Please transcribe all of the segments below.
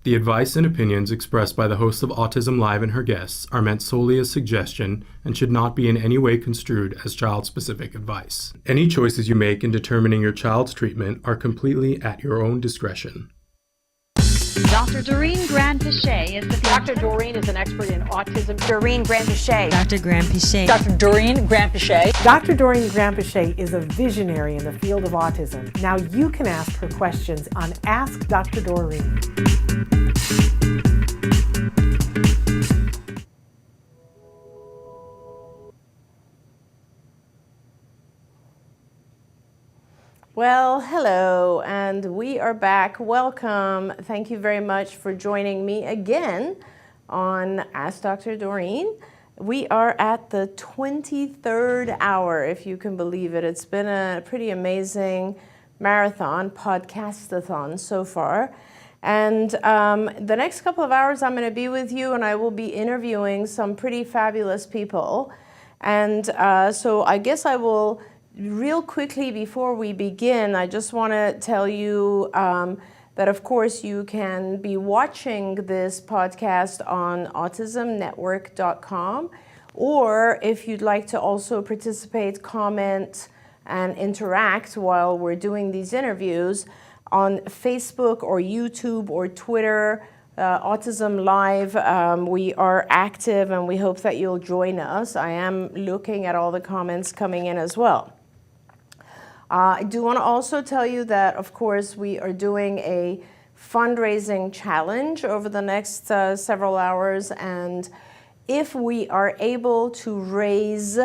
The advice and opinions expressed by the host of Autism Live and her guests are meant solely as suggestion and should not be in any way construed as child-specific advice. Any choices you make in determining your child's treatment are completely at your own discretion. Dr. Doreen Granpeesheh is the Dr. Doreen is an expert in autism. Doreen Granpeesheh. Dr. Granpeesheh. Dr. Doreen Granpeesheh. Dr. Doreen Granpeesheh is a visionary in the field of autism. Now you can ask her questions on Ask Dr. Doreen. Well, hello, and we are back. Welcome. Thank you very much for joining me again on Ask Dr. Doreen. We are at the 23rd hour, if you can believe it. It's been a pretty amazing marathon, podcastathon so far. And the next couple of hours I'm going to be with you, and I will be interviewing some pretty fabulous people. And so I guess I will real quickly, before we begin, I just want to tell you that, of course, you can be watching this podcast on autismnetwork.com, or if you'd like to also participate, comment, and interact while we're doing these interviews on Facebook or YouTube or Twitter, Autism Live. We are active, and we hope that you'll join us. I am looking at all the comments coming in as well. I do want to also tell you that, of course, we are doing a fundraising challenge over the next several hours, and if we are able to raise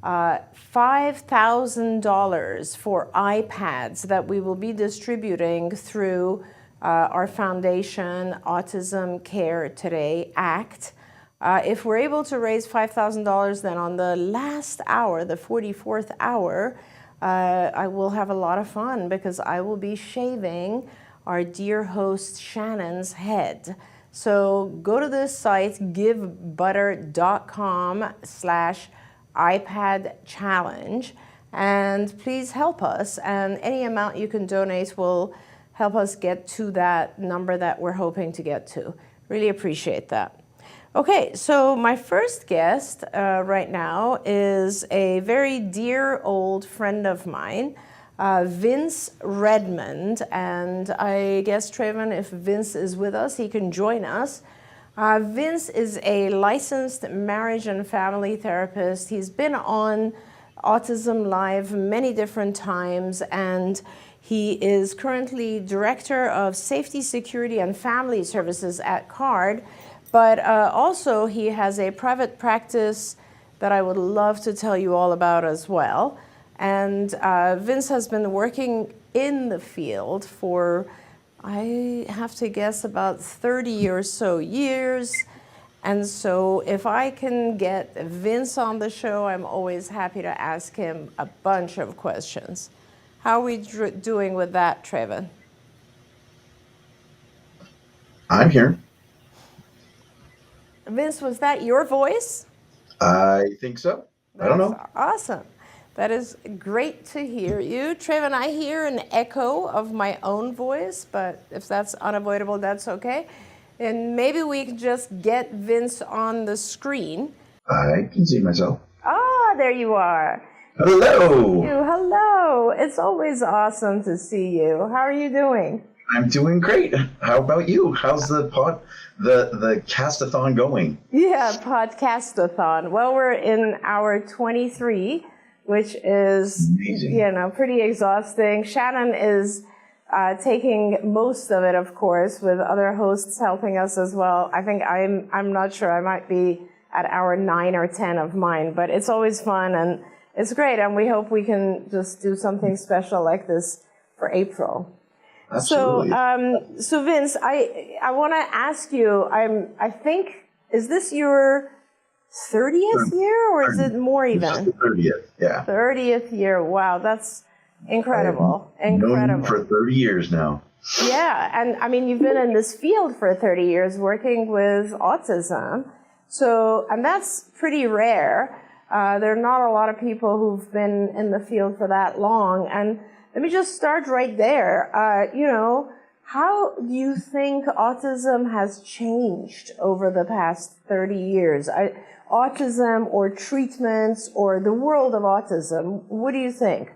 $5,000 for iPads that we will be distributing through our foundation, Autism Care Today Act, if we're able to raise $5,000, then on the last hour, the 44th hour, I will have a lot of fun because I will be shaving our dear host Shannon's head. So go to this site, givebutter.com/iPad challenge, and please help us. And any amount you can donate will help us get to that number that we're hoping to get to. Really appreciate that. Okay, so my first guest right now is a very dear old friend of mine, Vince Redmond, and I guess, Trayvon, if Vince is with us, he can join us. Vince is a licensed marriage and family therapist. He's been on Autism Live many different times, and he is currently Director of Safety, Security, and Family Services at CARD. But also he has a private practice that I would love to tell you all about as well. And Vince has been working in the field for, I have to guess, about 30 or so years. And so if I can get Vince on the show, I'm always happy to ask him a bunch of questions. How are we doing with that, Trayvon? I'm here. Vince, was that your voice? I think so. I don't know. Awesome. That is great to hear you. Trayvon, I hear an echo of my own voice, but if that's unavoidable, that's okay. And maybe we can just get Vince on the screen. I can see myself. Ah, there you are. Hello. Hello. It's always awesome to see you. How are you doing? I'm doing great. How about you? How's the castathon going? Yeah, podcastathon. Well, we're in hour 23, which is, amazing. Pretty exhausting. Shannon is taking most of it, of course, with other hosts helping us as well. I think I'm not sure. I might be at hour 9 or 10 of mine, but it's always fun and it's great. And we hope we can just do something special like this for April. Absolutely. So Vince, I want to ask you, I think, is this your 30th year or is it more even? It's just the 30th, yeah. 30th year, wow, that's incredible. Known him for 30 years now. Yeah, and I mean, you've been in this field for 30 years working with autism. So, and that's pretty rare. There are not a lot of people who've been in the field for that long. And let me just start right there. How do you think autism has changed over the past 30 years? Autism or treatments or the world of autism, what do you think?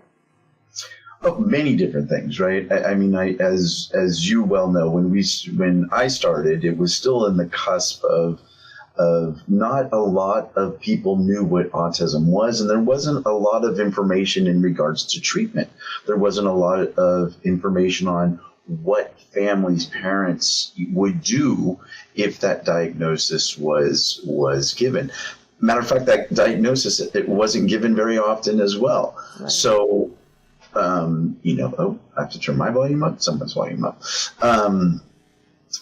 Oh, many different things, right? I mean, as you well know, when I started, it was still in the cusp of not a lot of people knew what autism was, and there wasn't a lot of information in regards to treatment. There wasn't a lot of information on what families, parents would do if that diagnosis was given. Matter of fact, that diagnosis, it wasn't given very often as well. Right. So, I have to turn my volume up, someone's volume up.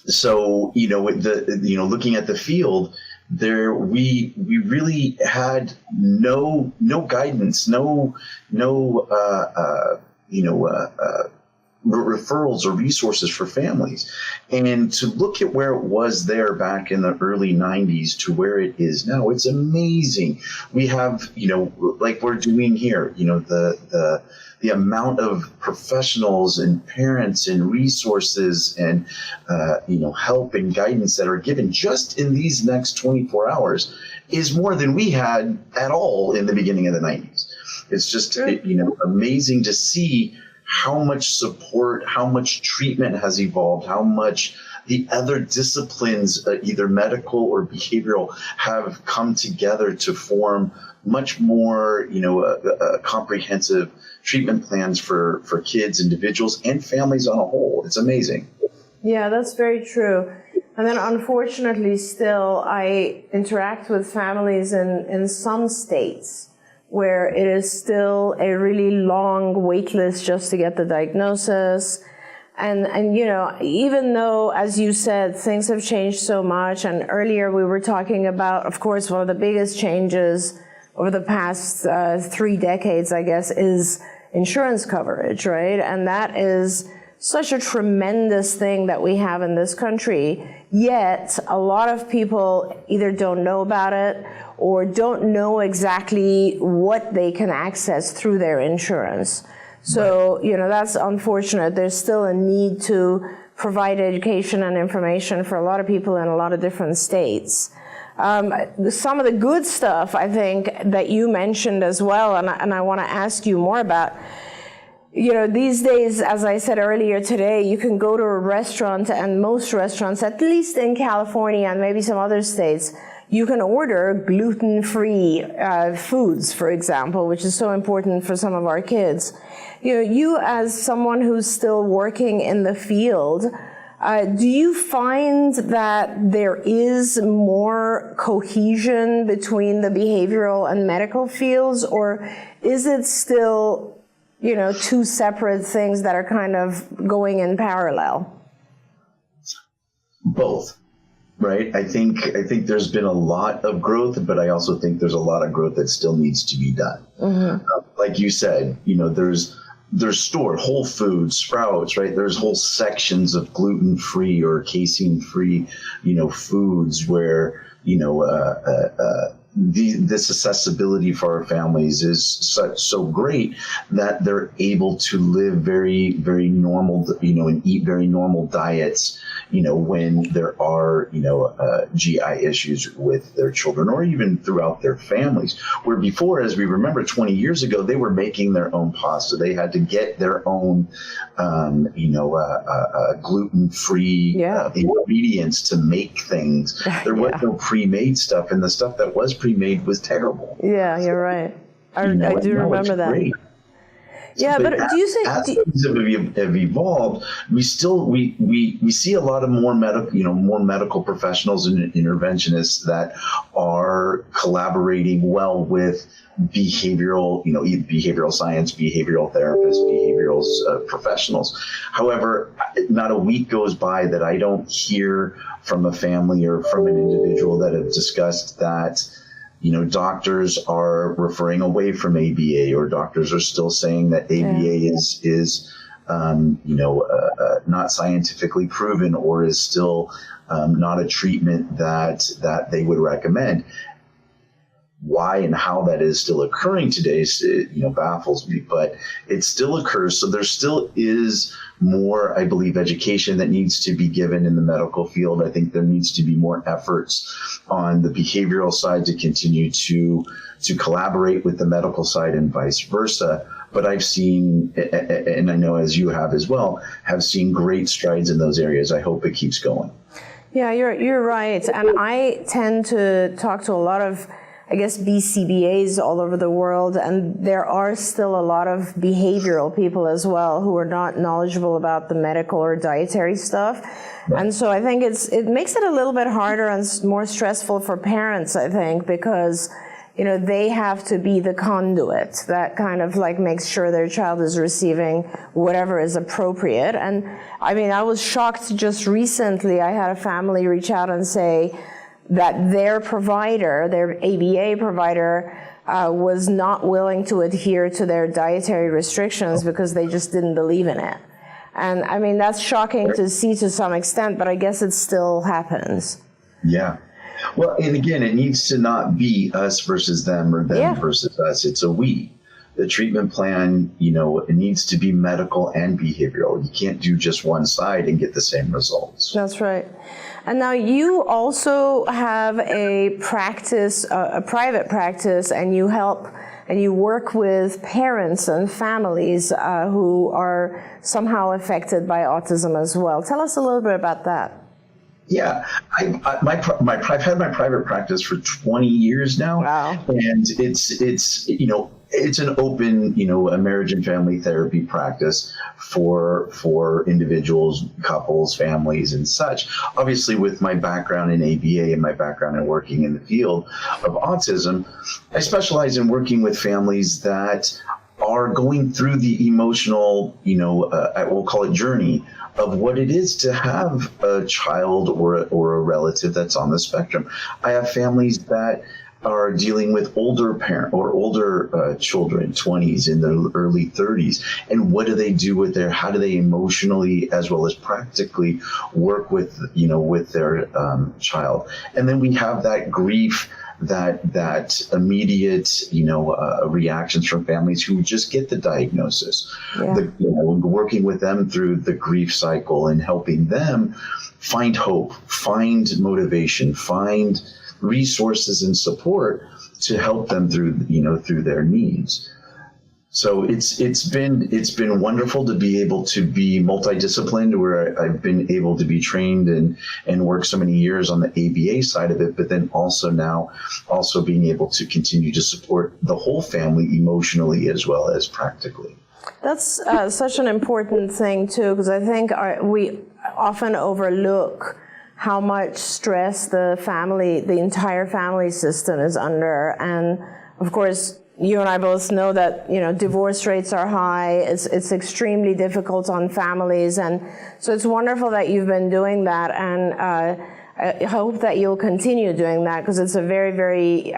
So, looking at the field, we really had no guidance, referrals or resources for families. And to look at where it was there back in the early 90s to where it is now, it's amazing. We have, like we're doing here, the amount of professionals and parents and resources and, help and guidance that are given just in these next 24 hours is more than we had at all in the beginning of the 90s. It's just, amazing to see how much support, how much treatment has evolved, how much the other disciplines, either medical or behavioral, have come together to form much more, comprehensive treatment plans for kids, individuals, and families on a whole. It's amazing. Yeah, that's very true. And then unfortunately still, I interact with families in some states where it is still a really long wait list just to get the diagnosis. And even though, as you said, things have changed so much, and earlier we were talking about, of course, one of the biggest changes over the past 3 decades, I guess, is insurance coverage, right? And that is such a tremendous thing that we have in this country, yet a lot of people either don't know about it or don't know exactly what they can access through their insurance. So, that's unfortunate. There's still a need to provide education and information for a lot of people in a lot of different states. Some of the good stuff, I think, that you mentioned as well, and I want to ask you more about, these days, as I said earlier today, you can go to a restaurant, and most restaurants, at least in California and maybe some other states, you can order gluten-free foods, for example, which is so important for some of our kids. You as someone who's still working in the field, do you find that there is more cohesion between the behavioral and medical fields, or is it still, two separate things that are kind of going in parallel? Both. Right. I think there's been a lot of growth, but I also think there's a lot of growth that still needs to be done. Mm-hmm. Like you said, there's Whole Foods, Sprouts, right? There's whole sections of gluten-free or casein-free, foods where, this accessibility for our families is so great that they're able to live very, very normal, and eat very normal diets, when there are, GI issues with their children or even throughout their families. Where before, as we remember, 20 years ago, they were making their own pasta. They had to get their own, gluten-free ingredients to make things. There was no pre-made stuff, and the stuff that was pre-made was terrible. Yeah, you're right. I do remember that. Great. Yeah, but do you think as things have evolved, we see a lot of more medical professionals and interventionists that are collaborating well with behavioral science, behavioral therapists, behavioral professionals. However, not a week goes by that I don't hear from a family or from an individual that have discussed that doctors are referring away from ABA, or doctors are still saying that ABA is not scientifically proven, or is still not a treatment that they would recommend. why and how that is still occurring today, baffles me, but it still occurs. So there still is more, I believe, education that needs to be given in the medical field. I think there needs to be more efforts on the behavioral side to continue to collaborate with the medical side and vice versa. But I've seen, and I know as you have as well, have seen great strides in those areas. I hope it keeps going. Yeah, you're right. And I tend to talk to a lot of, I guess, BCBAs all over the world, and there are still a lot of behavioral people as well who are not knowledgeable about the medical or dietary stuff. Right. And so I think it makes it a little bit harder and more stressful for parents, I think, because they have to be the conduit that kind of like makes sure their child is receiving whatever is appropriate. And I mean, I was shocked just recently. I had a family reach out and say that their provider, their ABA provider, was not willing to adhere to their dietary restrictions because they just didn't believe in it. And I mean, that's shocking to see to some extent, but I guess it still happens. Yeah. Well, and again, it needs to not be us versus them or them versus us. It's a we. The treatment plan, it needs to be medical and behavioral. You can't do just one side and get the same results. That's right. And now you also have a practice, a private practice, and you help and you work with parents and families who are somehow affected by autism as well. Tell us a little bit about that. Yeah, I've had my private practice for 20 years now. Wow. And it's an open, a marriage and family therapy practice for individuals, couples, families, and such. Obviously, with my background in ABA and my background in working in the field of autism, I specialize in working with families that are going through the emotional, we'll call it journey of what it is to have a child or a relative that's on the spectrum. I have families that are dealing with older parent or older children, 20s in their early 30s, and what do they do with how do they emotionally as well as practically work with their child. And then we have that grief, that immediate reactions from families who just get the diagnosis. Working with them through the grief cycle and helping them find hope, find motivation, find resources and support to help them through their needs. So it's been wonderful to be able to be multidisciplined, where I've been able to be trained and work so many years on the ABA side of it, but then also being able to continue to support the whole family emotionally as well as practically. That's such an important thing too, because I think we often overlook how much stress the entire family system is under. And of course, you and I both know that, divorce rates are high. It's extremely difficult on families. And so it's wonderful that you've been doing that. And I hope that you'll continue doing that, because it's a very, very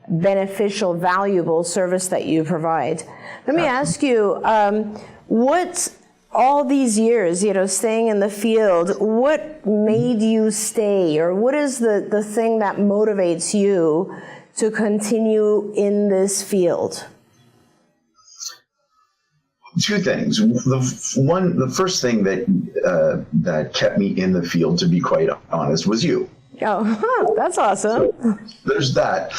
beneficial, valuable service that you provide. Let me ask you, what all these years, staying in the field, what made you stay, or what is the thing that motivates you to continue in this field? Two things. The first thing that kept me in the field, to be quite honest, was you. Oh, that's awesome. So there's that.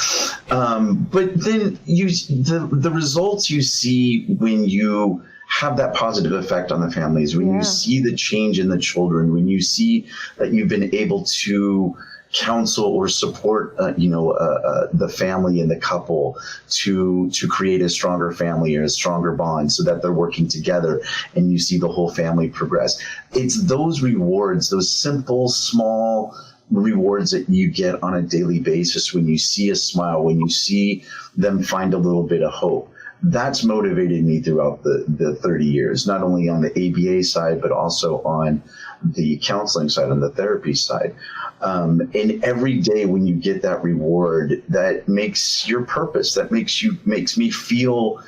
But then the results you see when you have that positive effect on the families, when you see the change in the children, when you see that you've been able to counsel or support, the family and the couple to create a stronger family or a stronger bond, so that they're working together, and you see the whole family progress. It's those rewards, those simple, small rewards that you get on a daily basis when you see a smile, when you see them find a little bit of hope. That's motivated me throughout the 30 years, not only on the ABA side, but also on the counseling side, on the therapy side. And every day when you get that reward, that makes your purpose, that makes me feel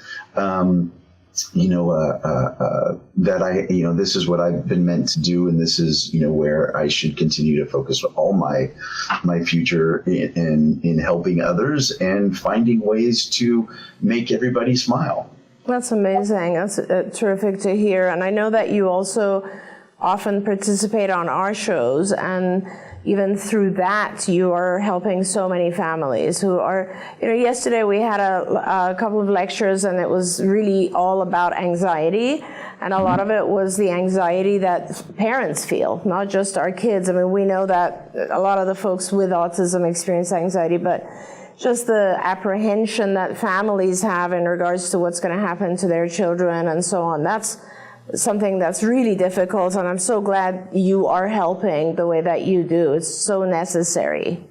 that this is what I've been meant to do, and this is, where I should continue to focus all my future in helping others and finding ways to make everybody smile. That's amazing. That's terrific to hear. And I know that you also often participate on our shows, and even through that, you are helping so many families who are, yesterday we had a couple of lectures, and it was really all about anxiety. And a lot of it was the anxiety that parents feel, not just our kids. I mean, we know that a lot of the folks with autism experience anxiety, but just the apprehension that families have in regards to what's going to happen to their children and so on. That's something that's really difficult, and I'm so glad you are helping the way that you do. It's so necessary.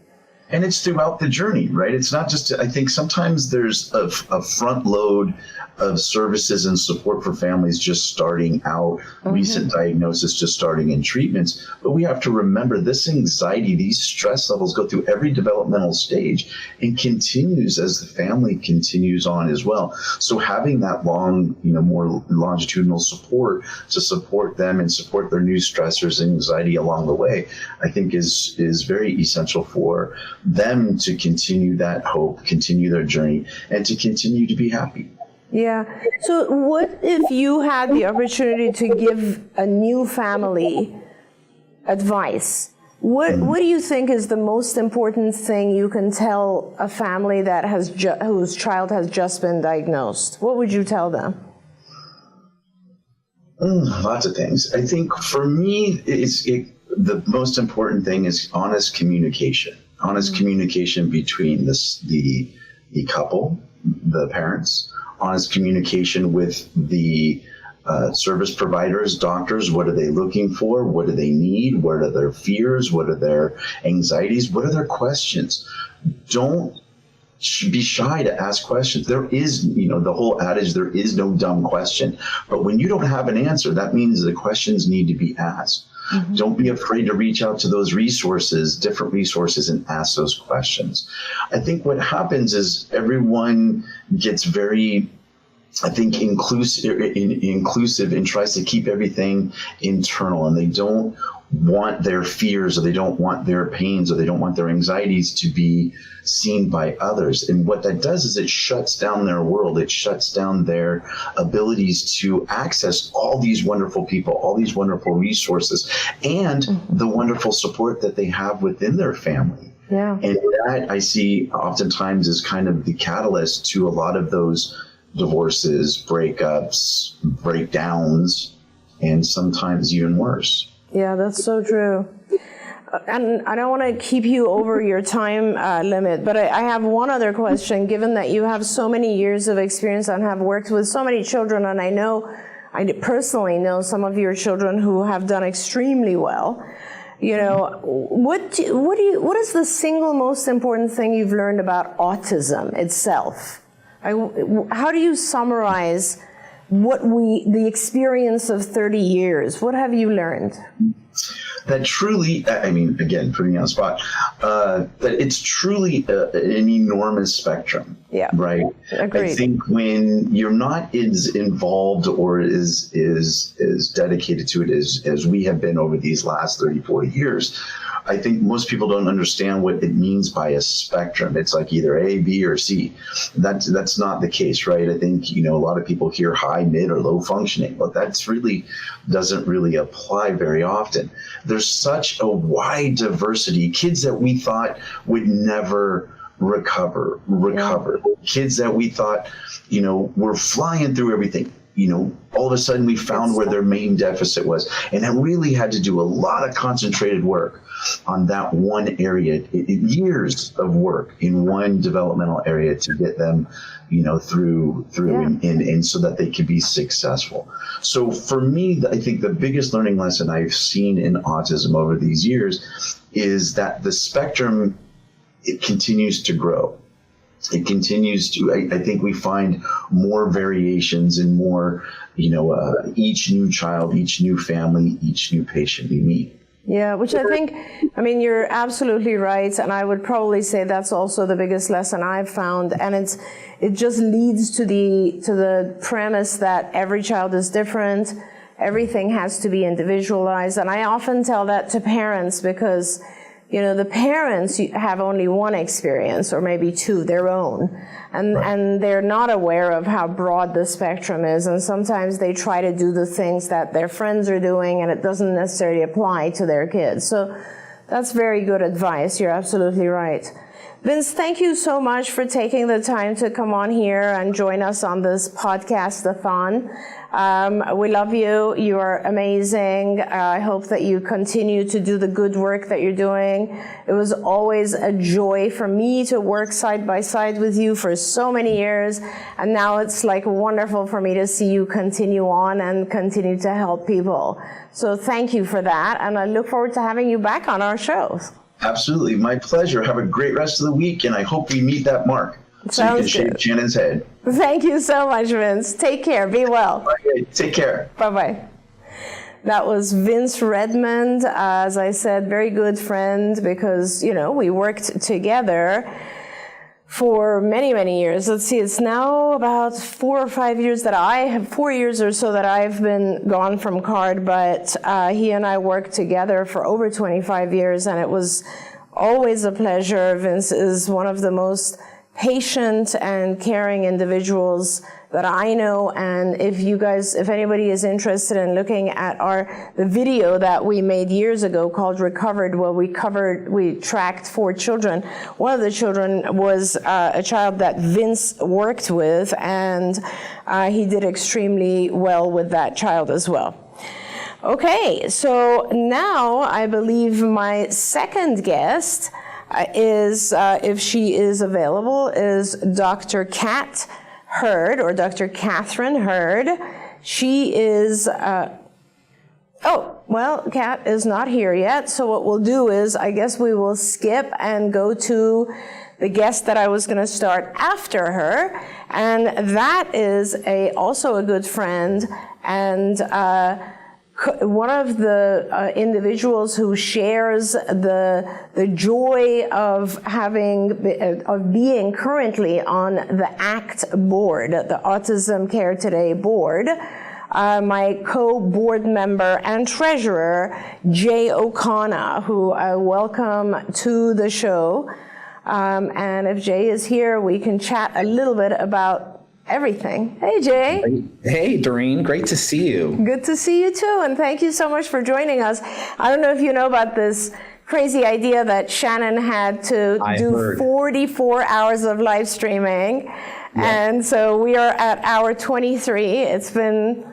And it's throughout the journey, right? It's not just, I think sometimes there's a front load of services and support for families just starting out, recent diagnosis, just starting in treatments. But we have to remember this anxiety, these stress levels go through every developmental stage and continues as the family continues on as well. So having that long, more longitudinal support to support them and support their new stressors and anxiety along the way, I think is very essential for them to continue that hope, continue their journey, and to continue to be happy. Yeah. So what if you had the opportunity to give a new family advice? What do you think is the most important thing you can tell a family that has whose child has just been diagnosed? What would you tell them? Lots of things. I think for me, the most important thing is honest communication. Honest communication between the couple, the parents. Honest communication with the service providers, doctors. What are they looking for? What do they need? What are their fears? What are their anxieties? What are their questions? Don't be shy to ask questions. There is, the whole adage, there is no dumb question. But when you don't have an answer, that means the questions need to be asked. Don't be afraid to reach out to those resources, different resources, and ask those questions. I think what happens is everyone gets very, inclusive and tries to keep everything internal, and they don't want their fears, or they don't want their pains, or they don't want their anxieties to be seen by others. And what that does is it shuts down their world. It shuts down their abilities to access all these wonderful people, all these wonderful resources, and the wonderful support that they have within their family. Yeah. And that I see oftentimes is kind of the catalyst to a lot of those divorces, breakups, breakdowns, and sometimes even worse. Yeah, that's so true. And I don't want to keep you over your time limit, but I have one other question. Given that you have so many years of experience and have worked with so many children, and I personally know some of your children who have done extremely well. What is the single most important thing you've learned about autism itself? How do you summarize the experience of 30 years? What have you learned? That truly, again, putting you on the spot, that it's truly an enormous spectrum. Yeah. Right. Agreed. I think when you're not as involved or is dedicated to it as we have been over these last 30, 40 years, I think most people don't understand what it means by a spectrum. It's like either A, B, or C. That's not the case, right? I think, a lot of people hear high, mid, or low functioning, but that's really doesn't really apply very often. There's such a wide diversity. Kids that we thought would never recover. Yeah. Kids that we thought, were flying through everything. All of a sudden we found where their main deficit was. And I really had to do a lot of concentrated work on that one area, years of work in one developmental area to get them, through and so that they could be successful. So for me, I think the biggest learning lesson I've seen in autism over these years is that the spectrum, it continues to grow. It continues to, I think we find more variations and more, each new child, each new family, each new patient we meet. Yeah, which I think, you're absolutely right. And I would probably say that's also the biggest lesson I've found. And it's it just leads to the premise that every child is different, everything has to be individualized. And I often tell that to parents because, you know, the parents have only one experience or maybe two, their own. And they're not aware of how broad the spectrum is. And sometimes they try to do the things that their friends are doing and it doesn't necessarily apply to their kids. So that's very good advice. You're absolutely right. Vince, thank you so much for taking the time to come on here and join us on this podcast-a-thon. We love you. You are amazing. I hope that you continue to do the good work that you're doing. It was always a joy for me to work side by side with you for so many years. And now it's like wonderful for me to see you continue on and continue to help people. So thank you for that. And I look forward to having you back on our shows. Absolutely. My pleasure. Have a great rest of the week, and I hope we meet that mark. Sounds so you can good. shave Shannon's head. Thank you so much, Vince. Take care. Be well. Okay, take care. Bye-bye. That was Vince Redmond. As I said, very good friend because, you know, we worked together for many, many years. Let's see, it's now about 4 or 5 years 4 years or so that I've been gone from CARD, but he and I worked together for over 25 years, and it was always a pleasure. Vince is one of the most patient and caring individuals that I know, and if anybody is interested in looking at the video that we made years ago called Recovered, where we tracked 4 children. One of the children was a child that Vince worked with, and he did extremely well with that child as well. Okay, so now I believe my second guest is, if she is available, is Dr. Kat Hurd, or Dr. Catherine Hurd. She is, Kat is not here yet, so what we'll do is, I guess we will skip and go to the guest that I was going to start after her, and that is also a good friend, and one of the individuals who shares the joy of being currently on the ACT board, the Autism Care Today board. My co-board member and treasurer, Jay Ocana, who I welcome to the show. And if Jay is here, we can chat a little bit about everything. Hey, Jay. Hey, Doreen. Great to see you. Good to see you too, and thank you so much for joining us. I don't know if you know about this crazy idea that Shannon had to do 44 hours of live streaming, and so we are at hour 23. It's been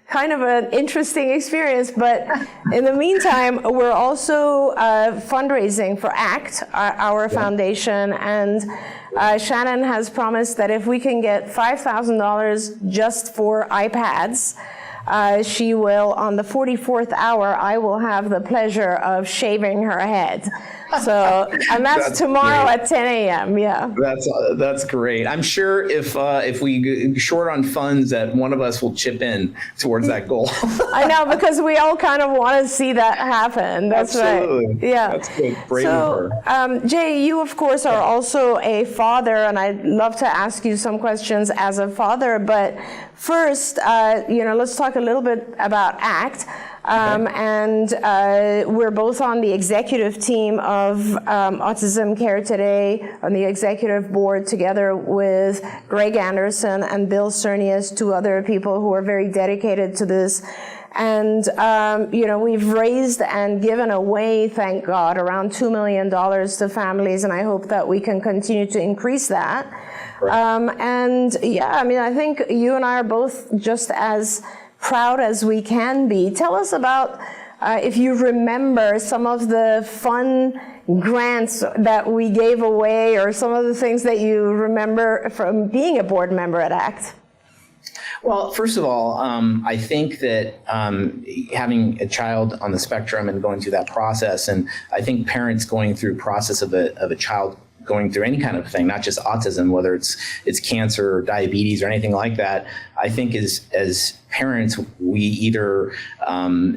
kind of an interesting experience, but in the meantime, we're also fundraising for ACT, our foundation, and Shannon has promised that if we can get $5,000 just for iPads, she will, on the 44th hour, I will have the pleasure of shaving her head. So, and that's tomorrow great. At 10 a.m. Yeah. That's great. I'm sure if we short on funds, that one of us will chip in towards that goal. I know, because we all kind of want to see that happen. That's Absolutely. Right. Yeah. That's good. Brave of her. Jay, you of course are also a father, and I'd love to ask you some questions as a father. But first, let's talk a little bit about ACT. And we're both on the executive team of Autism Care Today, on the executive board, together with Greg Anderson and Bill Cernius, 2 other people who are very dedicated to this. And, we've raised and given away, thank God, around $2 million to families, and I hope that we can continue to increase that. Right. I think you and I are both just as proud as we can be. Tell us about, if you remember, some of the fun grants that we gave away, or some of the things that you remember from being a board member at ACT. Well, first of all, I think that having a child on the spectrum and going through that process, and I think parents going through process of a child going through any kind of thing, not just autism, whether it's cancer or diabetes or anything like that. I think as parents, we either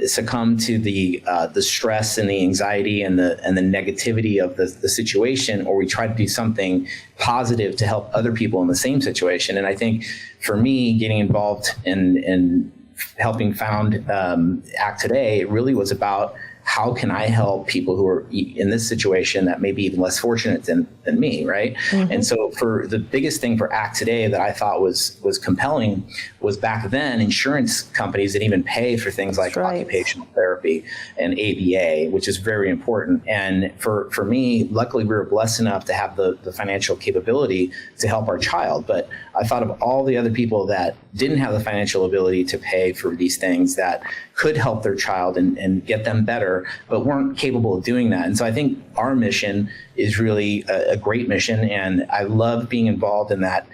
succumb to the stress and the anxiety and the negativity of the situation, or we try to do something positive to help other people in the same situation. And I think for me, getting involved in helping found Act Today, it really was about how can I help people who are in this situation that may be even less fortunate than me, right? Mm-hmm. And so for the biggest thing for Act Today that I thought was compelling was back then insurance companies didn't even pay for things like occupational therapy and ABA, which is very important. And for me, luckily we were blessed enough to have the financial capability to help our child. But I thought of all the other people that didn't have the financial ability to pay for these things that could help their child and get them better, but weren't capable of doing that. And so I think our mission is really a great mission. And I love being involved in that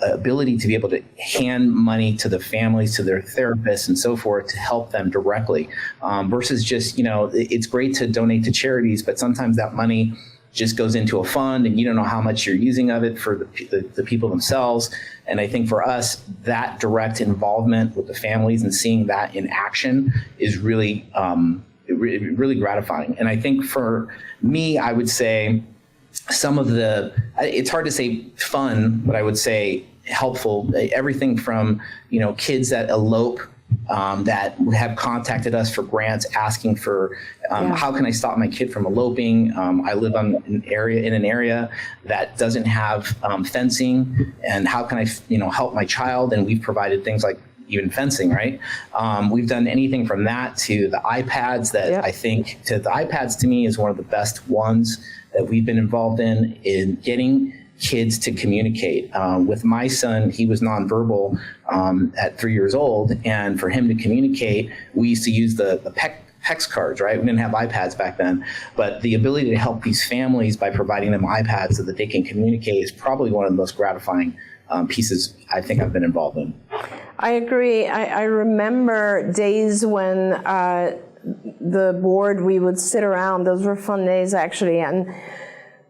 ability to be able to hand money to the families, to their therapists and so forth to help them directly versus just, it's great to donate to charities, but sometimes that money just goes into a fund and you don't know how much you're using of it for the people themselves. And I think for us, that direct involvement with the families and seeing that in action is really, really gratifying. And I think for me, I would say some of it's hard to say fun, but I would say helpful, everything from, kids that elope that have contacted us for grants asking for how can I stop my kid from eloping? I live in an area that doesn't have fencing, and how can I help my child? And we've provided things like even fencing, right? We've done anything from that to the iPads that I think the iPads to me is one of the best ones that we've been involved in getting kids to communicate. With my son, he was nonverbal at 3 years old, and for him to communicate, we used to use the PEX cards, right? We didn't have iPads back then, but the ability to help these families by providing them iPads so that they can communicate is probably one of the most gratifying pieces I think I've been involved in. I agree. I remember days when the board, we would sit around, those were fun days actually, and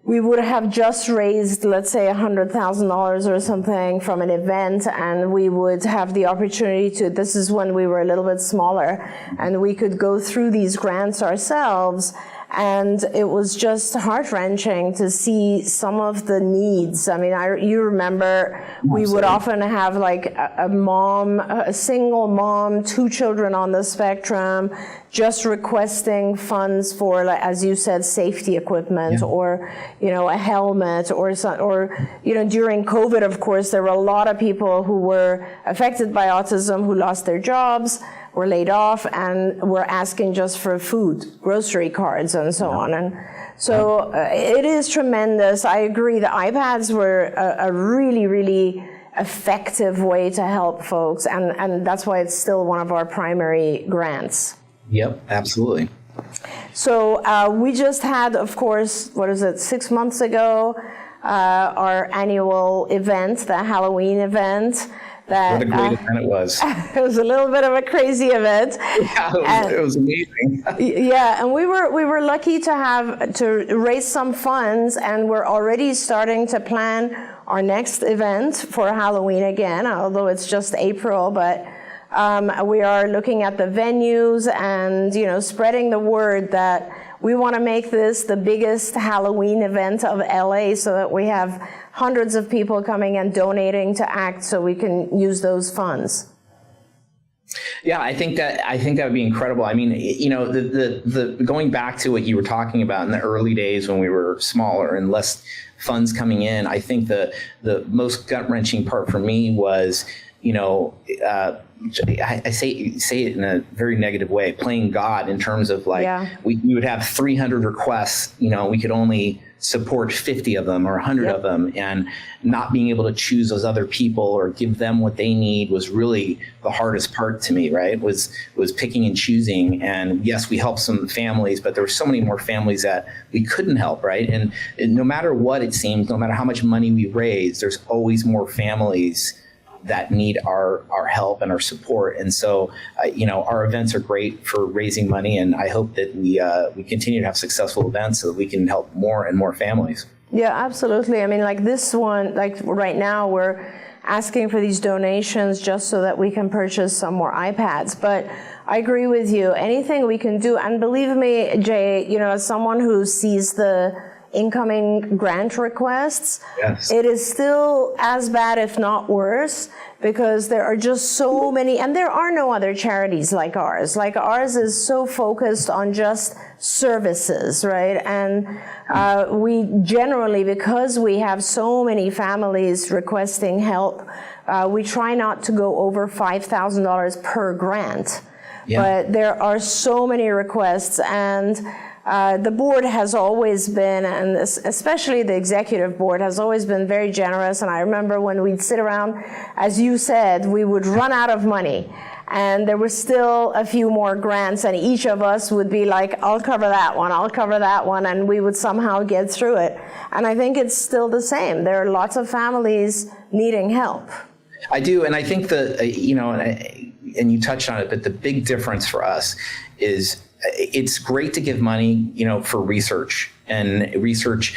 we would have just raised, let's say, $100,000 or something from an event, and we would have the opportunity to, this is when we were a little bit smaller, and we could go through these grants ourselves. And it was just heart-wrenching to see some of the needs. I mean, you remember we would often have like a mom, a single mom, 2 children on the spectrum, just requesting funds for, like, as you said, safety equipment or, a helmet or during COVID, of course, there were a lot of people who were affected by autism who lost their jobs, were laid off, and were asking just for food, grocery cards, and so on. And so it is tremendous. I agree. The iPads were a really, really effective way to help folks, and that's why it's still one of our primary grants. Yep, absolutely. So we just had, of course, 6 months ago, our annual event, the Halloween event. What a great event it was. It was a little bit of a crazy event. Yeah, it was amazing. Yeah, and we were lucky to raise some funds, and we're already starting to plan our next event for Halloween again, although it's just April, but we are looking at the venues and, spreading the word that we want to make this the biggest Halloween event of LA so that we have hundreds of people coming and donating to ACT so we can use those funds. Yeah, I think that would be incredible. I mean, the going back to what you were talking about in the early days when we were smaller and less funds coming in, I think the most gut-wrenching part for me was, I say it in a very negative way, playing God in terms of we would have 300 requests, we could only support 50 of them or 100 of them, and not being able to choose those other people or give them what they need was really the hardest part to me, right? Was picking and choosing. And yes, we helped some families, but there were so many more families that we couldn't help, right? And no matter what it seems, no matter how much money we raise, there's always more families that need our help and our support. And so, our events are great for raising money, and I hope that we continue to have successful events so that we can help more and more families. Yeah, absolutely. I mean, like this one, like right now we're asking for these donations just so that we can purchase some more iPads. But I agree with you. Anything we can do, and believe me, Jay, you know, as someone who sees the incoming grant requests, Yes. it is still as bad, if not worse, because there are just so many, and there are no other charities like ours. Like ours is so focused on just services, right? And we generally, because we have so many families requesting help, we try not to go over $5,000 per grant. Yeah. But there are so many requests, and the board has always been, and especially the executive board, has always been very generous. And I remember when we'd sit around, as you said, we would run out of money. And there were still a few more grants, and each of us would be like, I'll cover that one, I'll cover that one, and we would somehow get through it. And I think it's still the same. There are lots of families needing help. I do, and I think and you touched on it, but the big difference for us is it's great to give money, for research and research,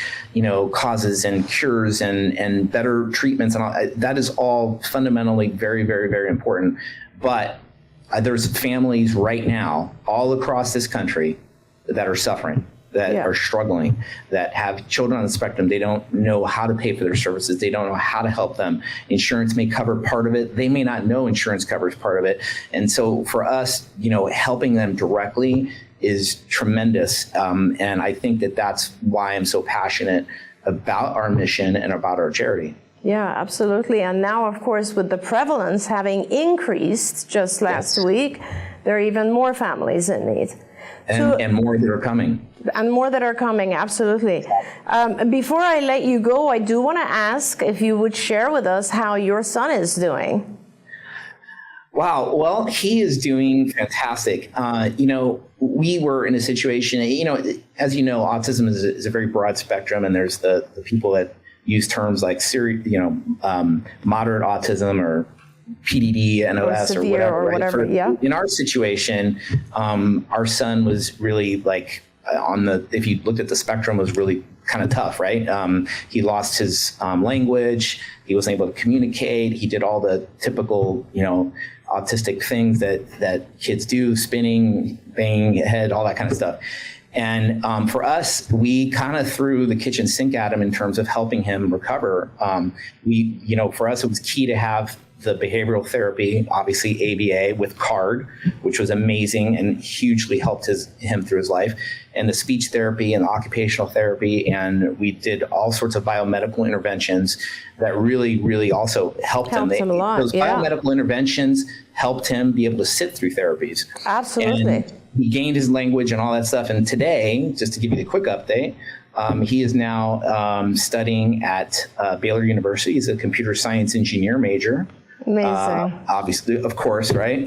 causes and cures and better treatments, and all that is all fundamentally very, very, very important. But there's families right now all across this country that are suffering, that are struggling, that have children on the spectrum. They don't know how to pay for their services. They don't know how to help them. Insurance may cover part of it. They may not know insurance covers part of it. And so for us, helping them directly is tremendous. And I think that that's why I'm so passionate about our mission and about our charity. Yeah, absolutely. And now, of course, with the prevalence having increased just last week, there are even more families in need. And more that are coming. And more that are coming, absolutely. Before I let you go, I do want to ask if you would share with us how your son is doing. Wow. Well, he is doing fantastic. We were in a situation, as you know, autism is a very broad spectrum, and there's the people that use terms like moderate autism or PDD, NOS, or whatever. Right? In our situation, our son was really like if you looked at the spectrum, was really kind of tough, right? He lost his language. He wasn't able to communicate. He did all the typical, autistic things that kids do, spinning, banging head, all that kind of stuff. And for us, we kind of threw the kitchen sink at him in terms of helping him recover. For us, it was key to have the behavioral therapy, obviously ABA with CARD, which was amazing and hugely helped him through his life, and the speech therapy and the occupational therapy. And we did all sorts of biomedical interventions that really, really also helped him. Him a lot, those biomedical interventions helped him be able to sit through therapies. Absolutely. And he gained his language and all that stuff. And today, just to give you the quick update, he is now studying at Baylor University. He's a computer science engineer major. Amazing. Obviously, of course, right?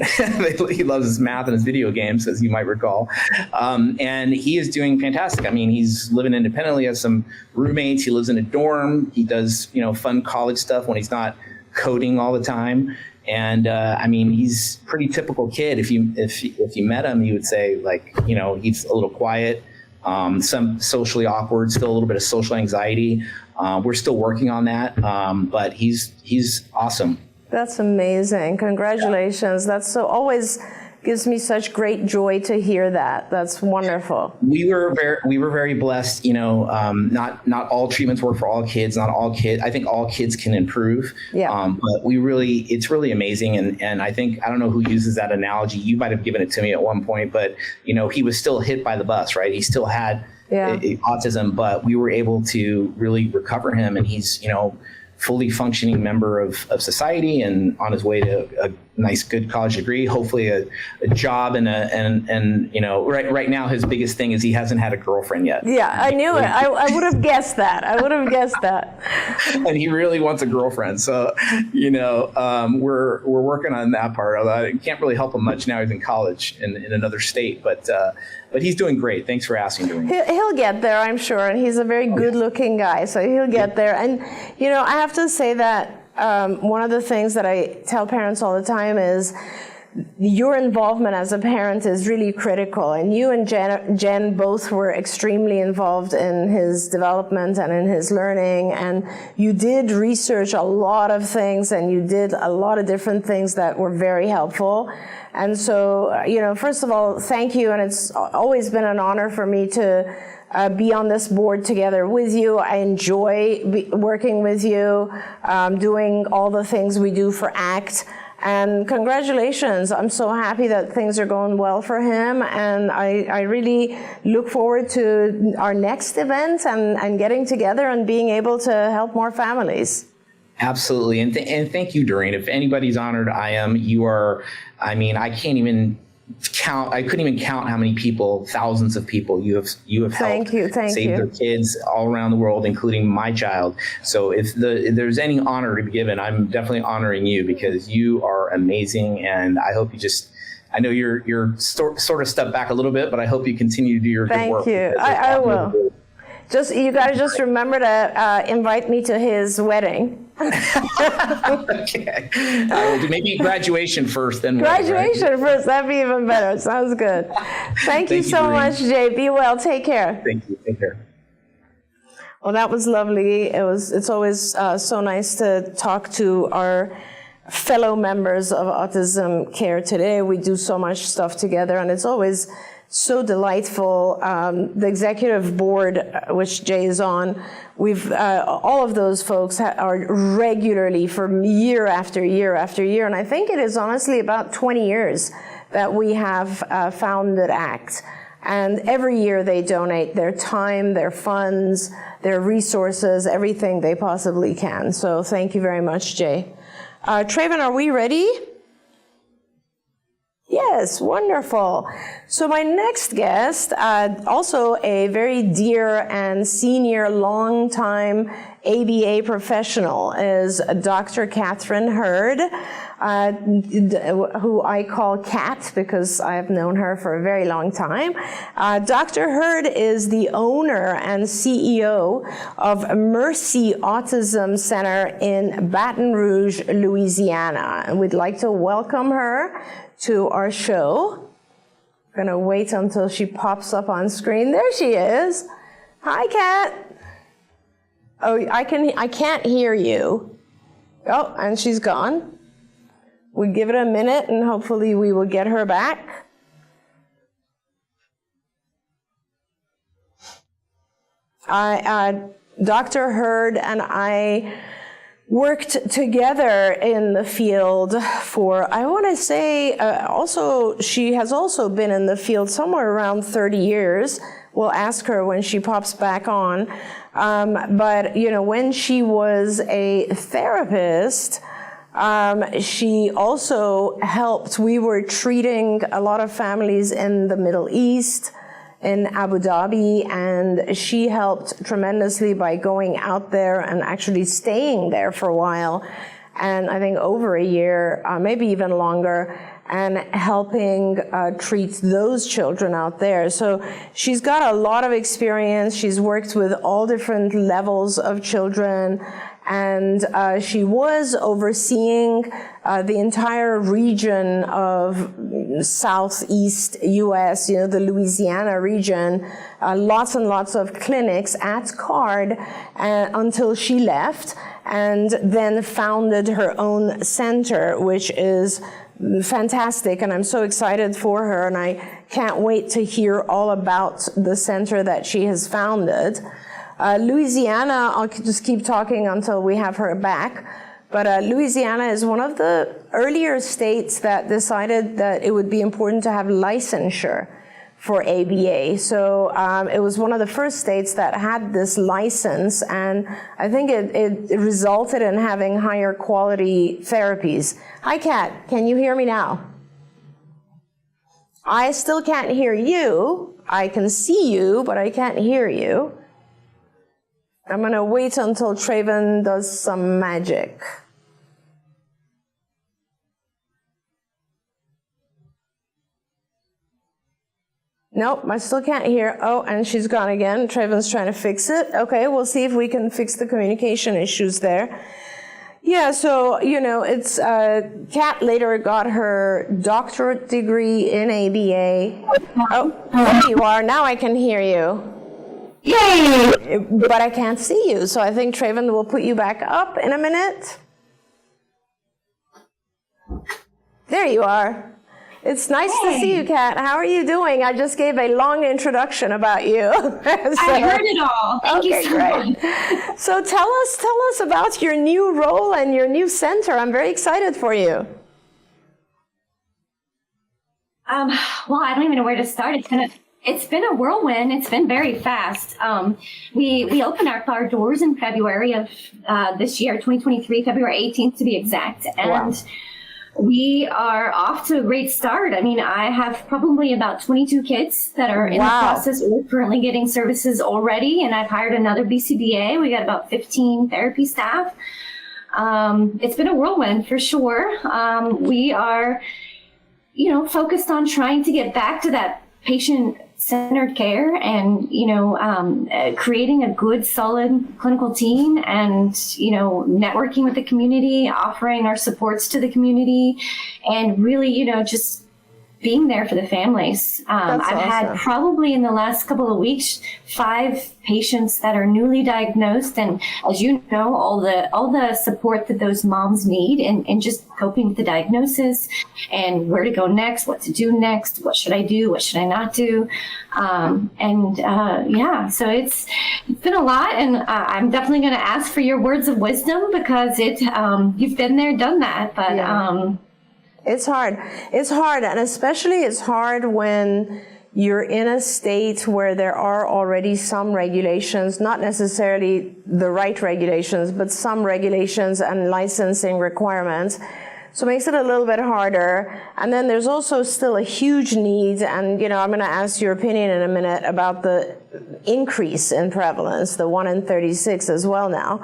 He loves his math and his video games, as you might recall. And he is doing fantastic. I mean, he's living independently, has some roommates. He lives in a dorm. He does, fun college stuff when he's not coding all the time. And he's a pretty typical kid. If you met him, you would say, like, he's a little quiet, some socially awkward, still a little bit of social anxiety. We're still working on that, but he's awesome. That's amazing. Congratulations. That's so always gives me such great joy to hear that. That's wonderful. We were very blessed. Not all treatments work for all kids. Not all kids. I think all kids can improve. Yeah. But it's really amazing. And I think, I don't know who uses that analogy. You might have given it to me at one point, but he was still hit by the bus, right? He still had autism, but we were able to really recover him, and he's fully functioning member of society and on his way to a nice, good college degree, hopefully a job and right now his biggest thing is he hasn't had a girlfriend yet. Yeah, I knew it. I would have guessed that. And he really wants a girlfriend. So, we're working on that part. Although I can't really help him much now. He's in college in another state, but he's doing great. Thanks for asking, Doreen. He'll get there, I'm sure. And he's a very good-looking guy, so he'll get there. And, I have to say that one of the things that I tell parents all the time is your involvement as a parent is really critical. And you and Jen both were extremely involved in his development and in his learning. And you did research a lot of things, and you did a lot of different things that were very helpful. And so, first of all, thank you. And it's always been an honor for me to be on this board together with you. I enjoy working with you, doing all the things we do for ACT. And congratulations. I'm so happy that things are going well for him. And I really look forward to our next event and getting together and being able to help more families. Absolutely. And thank you, Doreen. If anybody's honored, I am. You are, I couldn't even count how many people, thousands of people you have helped save their kids all around the world, including my child. So if there's any honor to be given, I'm definitely honoring you, because you are amazing. And I hope I know you're sort of stepped back a little bit, but I hope you continue to do your good work. Thank you. I will. You got to just remember to invite me to his wedding. Okay. Maybe graduation first, then graduation first. That'd be even better. Sounds good. Thank you so much, Jay. Be well. Take care. Thank you. Take care. Well, that was lovely. It's always so nice to talk to our fellow members of Autism Care today. We do so much stuff together, and it's always so delightful. The executive board, which Jay is on, we've all of those folks are regularly for year after year after year, and I think it is honestly about 20 years that we have founded ACT. And every year they donate their time, their funds, their resources, everything they possibly can. So thank you very much, Jay. Traven, are we ready? Yes, wonderful. So my next guest, also a very dear and senior long-time ABA professional, is Dr. Catherine Hurd, who I call Kat because I've known her for a very long time. Dr. Hurd is the owner and CEO of Mercy Autism Center in Baton Rouge, Louisiana. And we'd like to welcome her to our show. I'm gonna wait until she pops up on screen. There she is. Hi, Kat. Oh, I can't hear you. Oh, and she's gone. We give it a minute and hopefully we will get her back. Dr. Hurd and I worked together in the field for, I want to say, she has also been in the field somewhere around 30 years. We'll ask her when she pops back on. But, when she was a therapist, she also helped. We were treating a lot of families in the Middle East, in Abu Dhabi, and she helped tremendously by going out there and actually staying there for a while, and I think over a year, maybe even longer, and helping treat those children out there. So she's got a lot of experience. She's worked with all different levels of children, and she was overseeing the entire region of southeast U.S., the Louisiana region, lots and lots of clinics at CARD until she left, and then founded her own center, which is fantastic, and I'm so excited for her, and I can't wait to hear all about the center that she has founded. Louisiana, I'll just keep talking until we have her back, but Louisiana is one of the earlier states that decided that it would be important to have licensure for ABA. So it was one of the first states that had this license, and I think it resulted in having higher quality therapies. Hi, Kat, can you hear me now? I still can't hear you. I can see you, but I can't hear you. I'm going to wait until Traven does some magic. Nope, I still can't hear. Oh, and she's gone again. Traven's trying to fix it. Okay, we'll see if we can fix the communication issues there. Yeah, so, it's Kat later got her doctorate degree in ABA. Oh, there you are. Now I can hear you. Yay! But I can't see you, so I think Traven will put you back up in a minute. There you are. It's nice to see you, Kat. How are you doing? I just gave a long introduction about you. I heard it all. Thank you so much. So tell us about your new role and your new center. I'm very excited for you. Well, I don't even know where to start. It's been a whirlwind. It's been very fast. We opened our doors in February of this year, 2023, February 18th to be exact. And wow. We are off to a great start. I mean, I have probably about 22 kids that are in the process or currently getting services already. And I've hired another BCBA. We got about 15 therapy staff. It's been a whirlwind for sure. We are, focused on trying to get back to that patient-centered care and, creating a good, solid clinical team and, networking with the community, offering our supports to the community, and really, just being there for the families. I've had probably in the last couple of weeks 5 patients that are newly diagnosed, and as you know, all the support that those moms need in just coping with the diagnosis and where to go next, what to do next, what should I do, what should I not do, so it's been a lot, and I'm definitely going to ask for your words of wisdom because you've been there, done that, but. Yeah. It's hard, and especially it's hard when you're in a state where there are already some regulations, not necessarily the right regulations, but some regulations and licensing requirements. So it makes it a little bit harder. And then there's also still a huge need, and I'm going to ask your opinion in a minute about the increase in prevalence, the 1 in 36 as well now.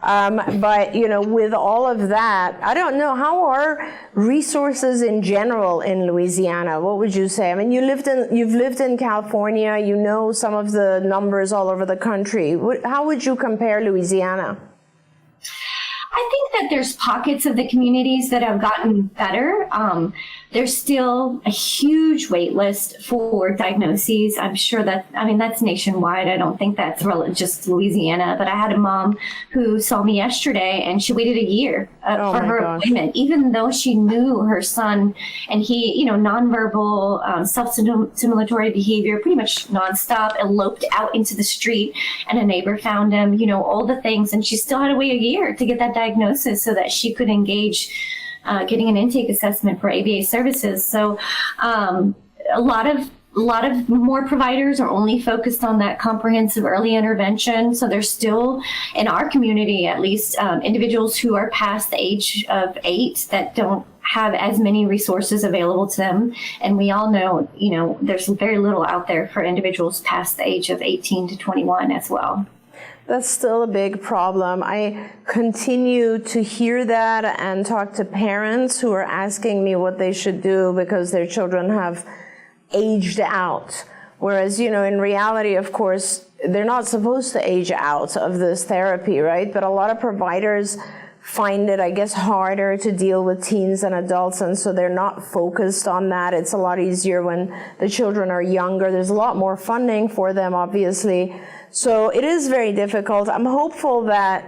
But with all of that, I don't know, how are resources in general in Louisiana? What would you say? I mean, you've lived in California, some of the numbers all over the country. How would you compare Louisiana? I think that there's pockets of the communities that have gotten better. There's still a huge wait list for diagnoses. I'm sure that's nationwide. I don't think that's just Louisiana, but I had a mom who saw me yesterday and she waited a year for her appointment, even though she knew her son, and he, nonverbal, self-stimulatory behavior, pretty much nonstop, eloped out into the street, and a neighbor found him, all the things, and she still had to wait a year to get that diagnosis so that she could engage getting an intake assessment for ABA services. So a lot of more providers are only focused on that comprehensive early intervention. So there's still, in our community at least, individuals who are past the age of 8 that don't have as many resources available to them. And we all know, there's very little out there for individuals past the age of 18 to 21 as well. That's still a big problem. I continue to hear that and talk to parents who are asking me what they should do because their children have aged out. Whereas, in reality, of course, they're not supposed to age out of this therapy, right? But a lot of providers find it, I guess, harder to deal with teens and adults, and so they're not focused on that. It's a lot easier when the children are younger. There's a lot more funding for them, obviously. So it is very difficult. I'm hopeful that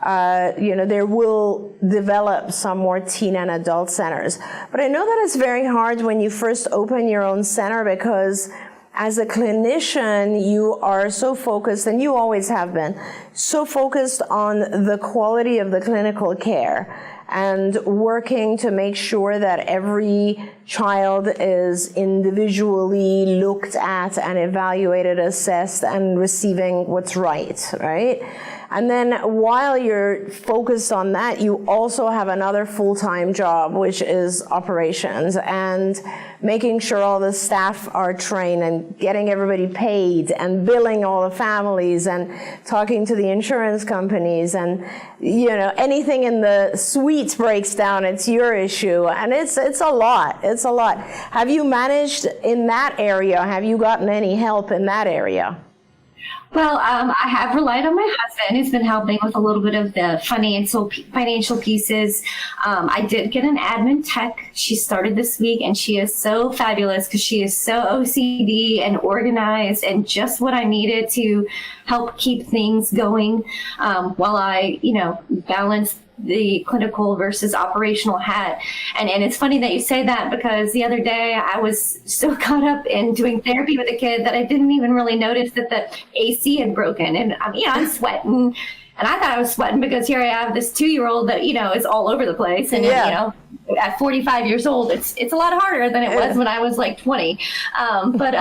there will develop some more teen and adult centers. But I know that it's very hard when you first open your own center because as a clinician, you are so focused, and you always have been, so focused on the quality of the clinical care and working to make sure that every child is individually looked at and evaluated, assessed, and receiving what's right? And then while you're focused on that, you also have another full-time job, which is operations and making sure all the staff are trained and getting everybody paid and billing all the families and talking to the insurance companies, and anything in the suite breaks down, it's your issue, and it's a lot. Have you managed in that area? Have you gotten any help in that area? Well, I have relied on my husband, who's been helping with a little bit of the financial pieces. I did get an admin tech. She started this week, and she is so fabulous because she is so OCD and organized and just what I needed to help keep things going while I, balance the clinical versus operational hat. And it's funny that you say that, because the other day I was so caught up in doing therapy with a kid that I didn't even really notice that the AC had broken. And I'm sweating, and I thought I was sweating because here I have this 2-year-old that, is all over the place. And, at 45 years old, it's a lot harder than it was when I was like 20. It's been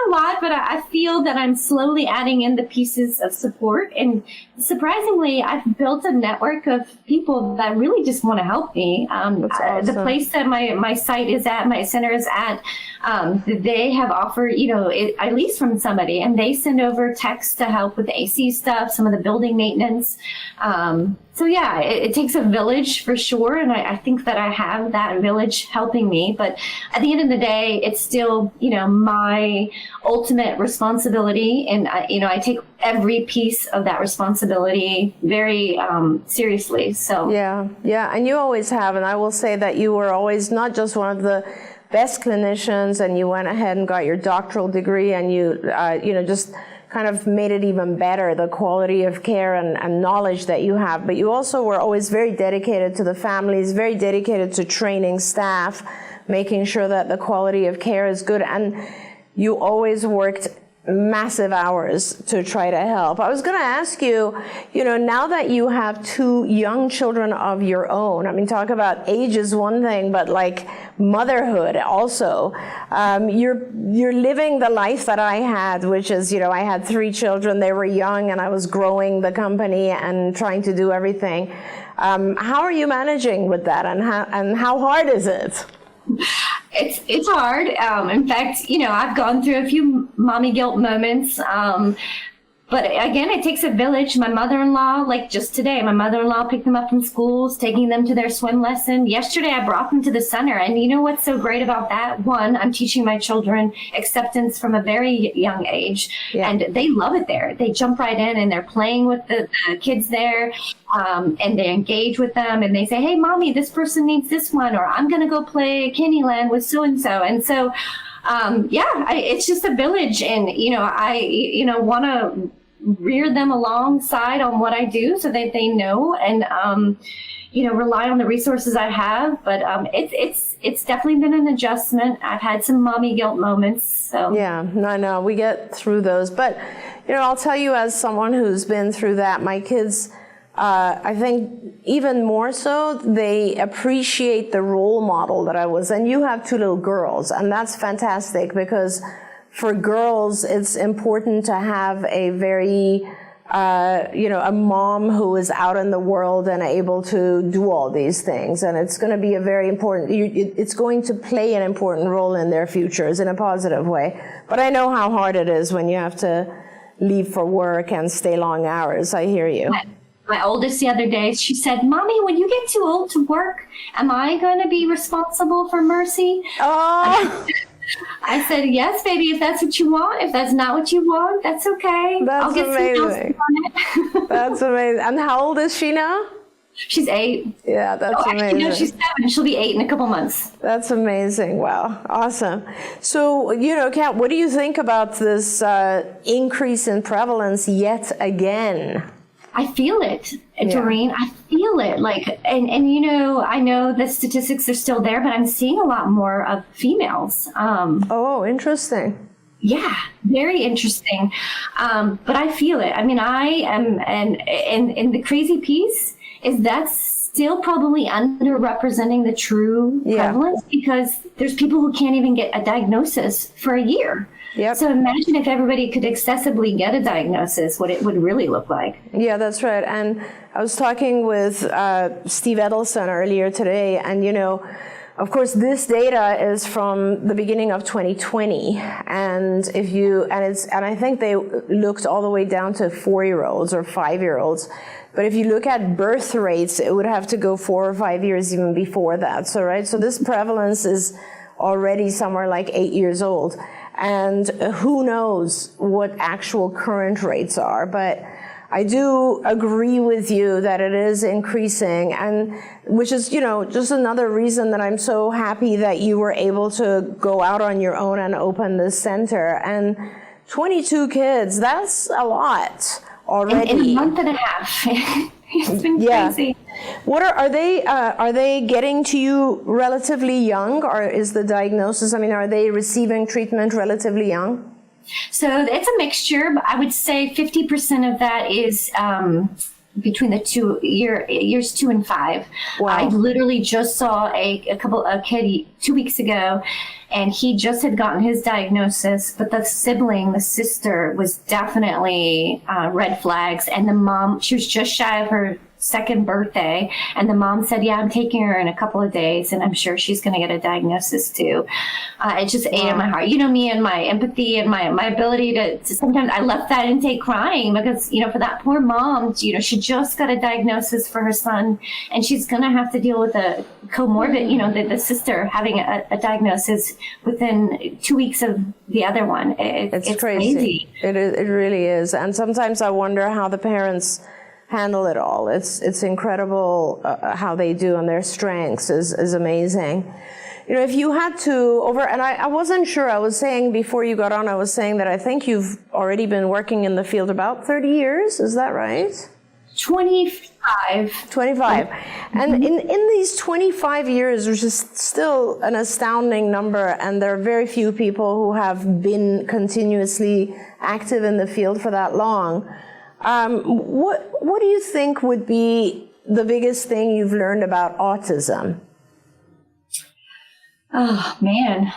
a lot, but I feel that I'm slowly adding in the pieces of support. And surprisingly, I've built a network of people that really just want to help me. That's awesome. The place that my site is at, my center is at, they have offered, at least from somebody, and they send over texts to help with the AC stuff, some of the building maintenance. So yeah, it takes a village for sure, and I think that I have that village helping me. But at the end of the day, it's still, my ultimate responsibility, and I take every piece of that responsibility very seriously. So yeah, and you always have, and I will say that you were always not just one of the best clinicians, and you went ahead and got your doctoral degree, and you just kind of made it even better, the quality of care and knowledge that you have. But you also were always very dedicated to the families, very dedicated to training staff, making sure that the quality of care is good. And you always worked massive hours to try to help. I was going to ask you, now that you have 2 young children of your own, I mean, talk about age is one thing, but like motherhood also, you're living the life that I had, which is, I had 3 children, they were young, and I was growing the company and trying to do everything. How are you managing with that, and how hard is it? It's hard. In fact, I've gone through a few mommy guilt moments. But again, it takes a village. My mother-in-law, like just today, my mother-in-law picked them up from schools, taking them to their swim lesson. Yesterday, I brought them to the center. And you know what's so great about that? One, I'm teaching my children acceptance from a very young age. Yeah. And they love it there. They jump right in, and they're playing with the kids there. And they engage with them, and they say, hey, mommy, this person needs this one, or I'm going to go play Candyland with so-and-so. And so, it's just a village. And, I, want to rear them alongside on what I do so that they know and, rely on the resources I have. But it's definitely been an adjustment. I've had some mommy guilt moments. So yeah, no, we get through those. But, I'll tell you, as someone who's been through that, my kids, I think even more so, they appreciate the role model that I was. And you have 2 little girls, and that's fantastic, because for girls, it's important to have a very, a mom who is out in the world and able to do all these things. And it's going to be a very important, it's going to play an important role in their futures in a positive way. But I know how hard it is when you have to leave for work and stay long hours. I hear you. My oldest the other day, she said, Mommy, when you get too old to work, am I going to be responsible for Mercy? Oh. I said, yes, baby, if that's what you want. If that's not what you want, that's okay. That's amazing. That's amazing. And how old is she now? She's 8. Yeah, that's amazing. No, she's 7. She'll be 8 in a couple months. That's amazing. Wow. Awesome. So, Kat, what do you think about this increase in prevalence yet again? I feel it, Doreen. I feel it. And I know the statistics are still there, but I'm seeing a lot more of females. Oh, interesting. Yeah, very interesting. But I feel it. I mean, I am, and the crazy piece is that's still probably underrepresenting the true prevalence, because there's people who can't even get a diagnosis for a year. Yep. So imagine if everybody could accessibly get a diagnosis, what it would really look like. Yeah, that's right. And I was talking with Steve Edelson earlier today, and of course, this data is from the beginning of 2020, and I think they looked all the way down to 4-year-olds or 5-year-olds. But if you look at birth rates, it would have to go 4 or 5 years even before that. So this prevalence is already somewhere like 8 years old. And who knows what actual current rates are, but I do agree with you that it is increasing, and which is, just another reason that I'm so happy that you were able to go out on your own and open this center. And 22 kids, that's a lot already. In a month and a half. It's been crazy. What are they getting to you relatively young, or is the diagnosis, are they receiving treatment relatively young? So it's a mixture, but I would say 50% of that is between the years 2 and 5. Wow. I literally just saw a kid 2 weeks ago, and he just had gotten his diagnosis, but the sister was definitely red flags, and the mom, she was just shy of her 2nd birthday, and the mom said, yeah, I'm taking her in a couple of days, and I'm sure she's going to get a diagnosis too. It just ate at my heart. Me and my empathy and my ability to sometimes I left that intake crying because, for that poor mom, she just got a diagnosis for her son, and she's going to have to deal with a comorbid, the sister having a diagnosis within 2 weeks of the other one. It's crazy. It really is. And sometimes I wonder how the parents handle it all. It's incredible how they do, and their strengths is amazing. If you had to and I wasn't sure, I was saying before you got on, I was saying that I think you've already been working in the field about 30 years, is that right? 25. And in these 25 years, which is still an astounding number, and there are very few people who have been continuously active in the field for that long, what do you think would be the biggest thing you've learned about autism? Oh man.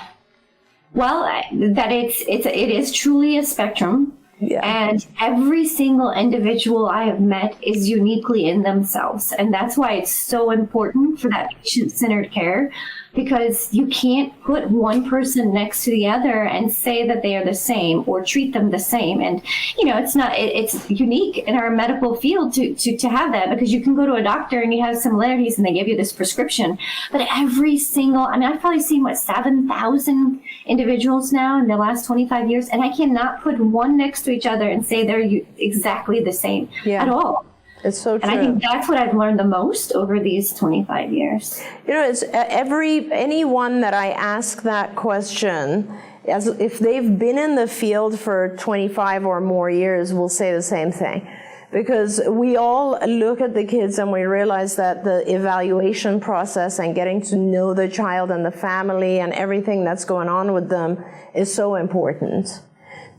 Well, that it is truly a spectrum. Yeah. And every single individual I have met is uniquely in themselves. And that's why it's so important for that patient-centered care, because you can't put one person next to the other and say that they are the same or treat them the same. And, it's unique in our medical field to have that, because you can go to a doctor and you have similarities and they give you this prescription. But every single, I've probably seen 7,000 individuals now in the last 25 years, and I cannot put one next to each other and say they're exactly the same at all. It's so true. And I think that's what I've learned the most over these 25 years. It's anyone that I ask that question, as if they've been in the field for 25 or more years, will say the same thing. Because we all look at the kids and we realize that the evaluation process and getting to know the child and the family and everything that's going on with them is so important.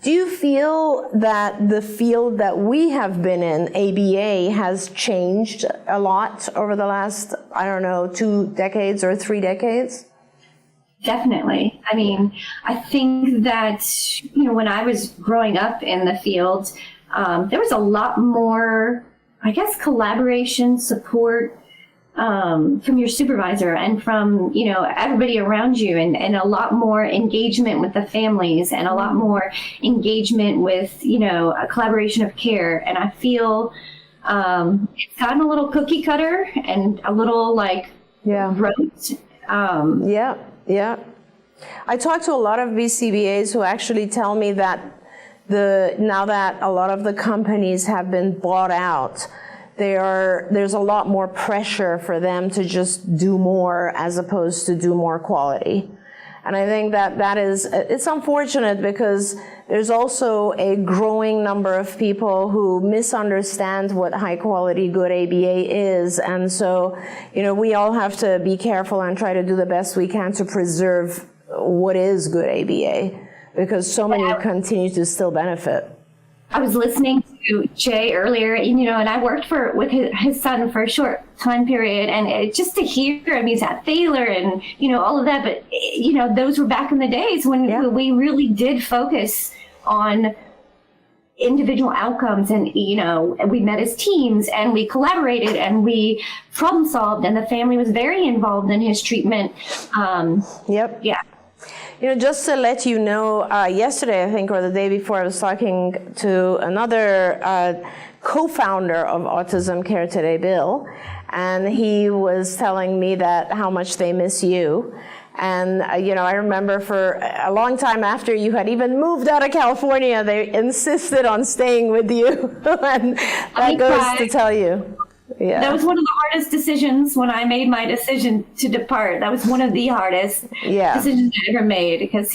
Do you feel that the field that we have been in, ABA, has changed a lot over the last, 2 decades or 3 decades? Definitely. I think that, when I was growing up in the field, there was a lot more, collaboration, support from your supervisor and from, everybody around you, and a lot more engagement with the families, and a lot more engagement with, a collaboration of care. And I feel it's gotten a little cookie cutter and a little rote. Yeah. I talk to a lot of BCBAs who actually tell me that now that a lot of the companies have been bought out, there's a lot more pressure for them to just do more as opposed to do more quality. And I think it's unfortunate, because there's also a growing number of people who misunderstand what high quality good ABA is. And so, we all have to be careful and try to do the best we can to preserve what is good ABA, because so many continue to still benefit. I was listening to Jay earlier, and I worked with his son for a short time period, and just to hear him, he's at Thaler and, all of that. But, those were back in the days when we really did focus on individual outcomes, and, we met as teams and we collaborated and we problem solved, and the family was very involved in his treatment. Yeah. Just to let you know, yesterday, I think, or the day before, I was talking to another co-founder of Autism Care Today, Bill, and he was telling me that how much they miss you. And, I remember for a long time after you had even moved out of California, they insisted on staying with you. And that goes to tell you. Yeah. That was one of the hardest decisions when I made my decision to depart. That was one of the hardest decisions I ever made, because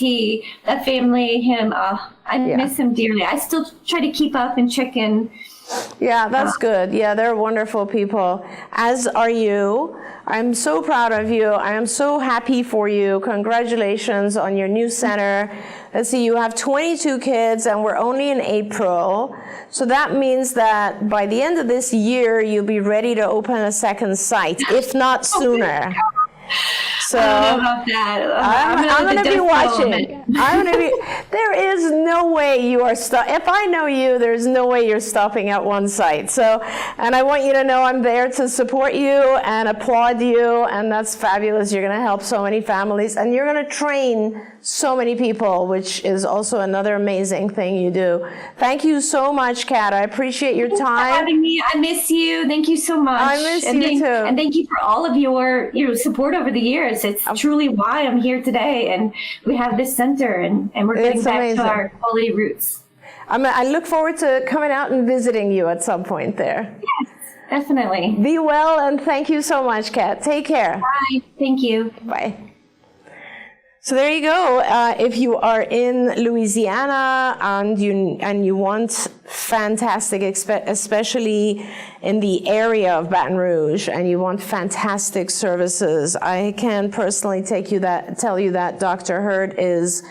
that family, I miss him dearly. I still try to keep up and check in. Yeah, that's good. Yeah, they're wonderful people, as are you. I'm so proud of you. I am so happy for you. Congratulations on your new center. Let's see, you have 22 kids and we're only in April. So that means that by the end of this year, you'll be ready to open a second site, if not sooner. So I don't know about that. I'm going to be watching. There is no way you are if I know you, there's no way you're stopping at one site. So, and I want you to know I'm there to support you and applaud you, and that's fabulous. You're going to help so many families, and you're going to train so many people, which is also another amazing thing you do. Thank you so much, Kat. I appreciate your time. Thanks for having me. I miss you. Thank you so much. I miss you too. And thank you for all of your support over the years. It's truly why I'm here today, and we have this center, and we're getting back to our quality roots. I look forward to coming out and visiting you at some point there. Yes, definitely. Be well, and thank you so much, Kat. Take care. Bye. Thank you. Bye. So there you go. If you are in Louisiana and you want fantastic, especially in the area of Baton Rouge, and you want fantastic services, I can personally tell you that Dr. Hurd is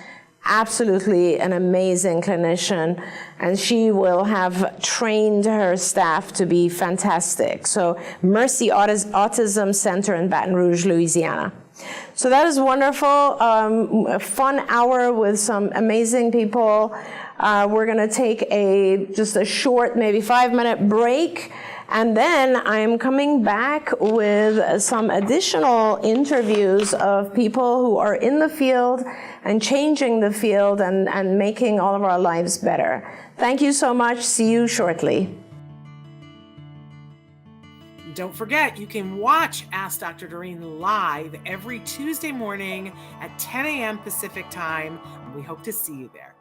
absolutely an amazing clinician, and she will have trained her staff to be fantastic. So Mercy Autism Center in Baton Rouge, Louisiana. So that is wonderful. A fun hour with some amazing people. We're going to take just a short, maybe 5-minute break. And then I'm coming back with some additional interviews of people who are in the field and changing the field and making all of our lives better. Thank you so much. See you shortly. Don't forget, you can watch Ask Dr. Doreen live every Tuesday morning at 10 a.m. Pacific time. We hope to see you there.